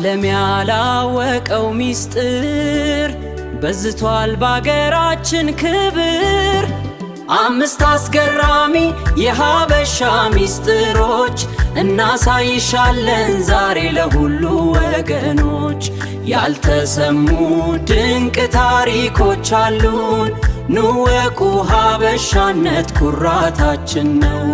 ዓለም ያላወቀው ሚስጥር በዝቷል ባገራችን ክብር። አምስት አስገራሚ የሀበሻ ሚስጥሮች እናሳይሻለን ዛሬ ለሁሉ ወገኖች። ያልተሰሙ ድንቅ ታሪኮች አሉን፣ ኑ ወቁ ሀበሻነት ኩራታችን ነው።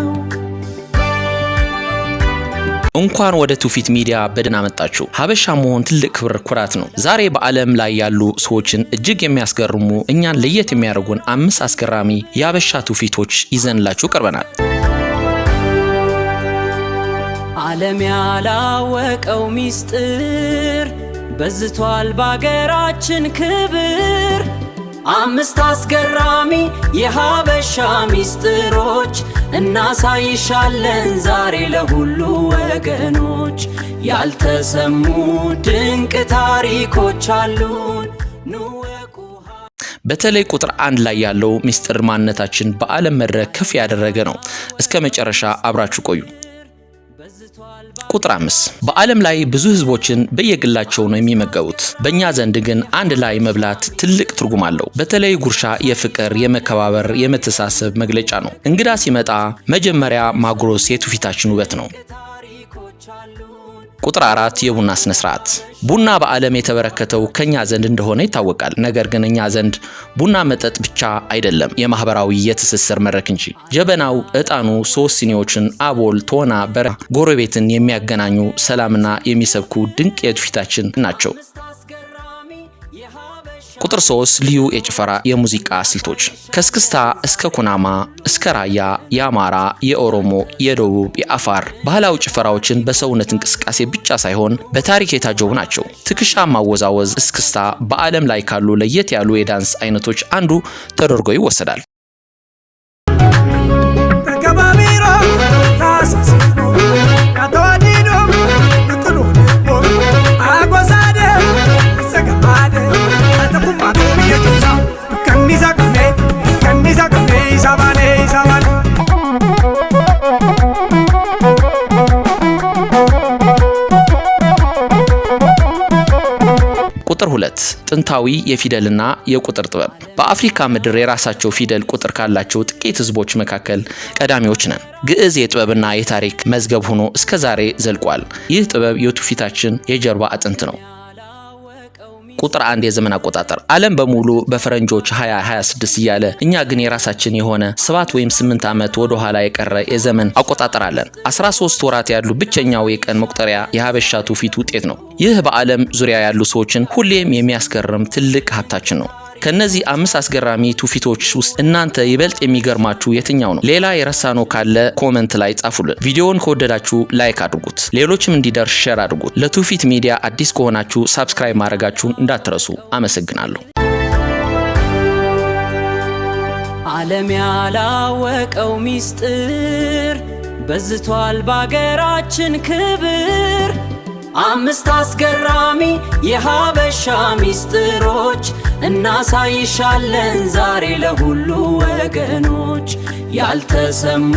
እንኳን ወደ ትውፊት ሚዲያ በደህና መጣችሁ። ሀበሻ መሆን ትልቅ ክብር ኩራት ነው። ዛሬ በዓለም ላይ ያሉ ሰዎችን እጅግ የሚያስገርሙ እኛን ለየት የሚያደርጉን 5 አስገራሚ የሀበሻ ትውፊቶች ይዘንላችሁ ቀርበናል። ዓለም ያላወቀው ሚስጥር በዝቷል ባገራችን ክብር። 5 አስገራሚ የሀበሻ ሚስጥሮች እናሳይሻለን ዛሬ ለሁሉ ወገኖች። ያልተሰሙ ድንቅ ታሪኮች አሉን፣ ኑ ወቁ። በተለይ ቁጥር 1 ላይ ያለው ሚስጥር ማንነታችን በዓለም መድረክ ከፍ ያደረገ ነው። እስከ መጨረሻ አብራችሁ ቆዩ። ቁጥር 5 በዓለም ላይ ብዙ ህዝቦችን በየግላቸው ነው የሚመገቡት። በእኛ ዘንድ ግን አንድ ላይ መብላት ትልቅ ትርጉም አለው። በተለይ ጉርሻ የፍቅር፣ የመከባበር፣ የመተሳሰብ መግለጫ ነው። እንግዳ ሲመጣ መጀመሪያ ማጉረስ የትውፊታችን ውበት ነው። ቁጥር 4 የቡና ስነ ስርዓት። ቡና በዓለም የተበረከተው ከኛ ዘንድ እንደሆነ ይታወቃል። ነገር ግን እኛ ዘንድ ቡና መጠጥ ብቻ አይደለም፣ የማህበራዊ የትስስር መድረክ እንጂ። ጀበናው፣ ዕጣኑ፣ 3 ሲኒዎችን፣ አቦል፣ ቶና፣ በረ ጎረቤትን የሚያገናኙ ሰላምና የሚሰብኩ ድንቅ የትውፊታችን ናቸው። ቁጥር 3 ልዩ የጭፈራ የሙዚቃ ስልቶች። ከስክስታ እስከ ኩናማ እስከ ራያ፣ የአማራ፣ የኦሮሞ፣ የደቡብ፣ የአፋር ባህላዊ ጭፈራዎችን በሰውነት እንቅስቃሴ ብቻ ሳይሆን በታሪክ የታጀቡ ናቸው። ትከሻ ማወዛወዝ እስክስታ በዓለም ላይ ካሉ ለየት ያሉ የዳንስ አይነቶች አንዱ ተደርጎ ይወሰዳል። ቁጥር 2 ጥንታዊ የፊደልና የቁጥር ጥበብ። በአፍሪካ ምድር የራሳቸው ፊደል ቁጥር ካላቸው ጥቂት ህዝቦች መካከል ቀዳሚዎች ነን። ግዕዝ የጥበብና የታሪክ መዝገብ ሆኖ እስከ ዛሬ ዘልቋል። ይህ ጥበብ የትውፊታችን የጀርባ አጥንት ነው። ቁጥር 1 የዘመን አቆጣጠር። ዓለም በሙሉ በፈረንጆች 2026 እያለ እኛ ግን የራሳችን የሆነ 7 ወይም 8 ዓመት ወደ ኋላ የቀረ የዘመን አቆጣጠር አለን። 13 ወራት ያሉ ብቸኛው የቀን መቁጠሪያ የሀበሻ ትውፊት ውጤት ነው። ይህ በዓለም ዙሪያ ያሉ ሰዎችን ሁሌም የሚያስገርም ትልቅ ሀብታችን ነው። ከነዚህ 5 አስገራሚ ትውፊቶች ውስጥ እናንተ ይበልጥ የሚገርማችሁ የትኛው ነው? ሌላ የረሳነው ካለ ኮሜንት ላይ ጻፉልን። ቪዲዮውን ከወደዳችሁ ላይክ አድርጉት፣ ሌሎችም እንዲደርስ ሼር አድርጉት። ለትውፊት ሚዲያ አዲስ ከሆናችሁ ሰብስክራይብ ማድረጋችሁን እንዳትረሱ። አመሰግናለሁ። ዓለም ያላወቀው ሚስጥር በዝቷል ባገራችን ክብር። 5 አስገራሚ የሀበሻ ሚስጥሮች እናሳይሻለን ዛሬ ለሁሉ ወገኖች። ያልተሰሙ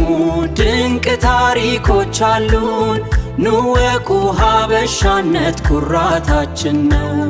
ድንቅ ታሪኮች አሉን፣ ኑ ወቁ ሀበሻነት ኩራታችን ነው።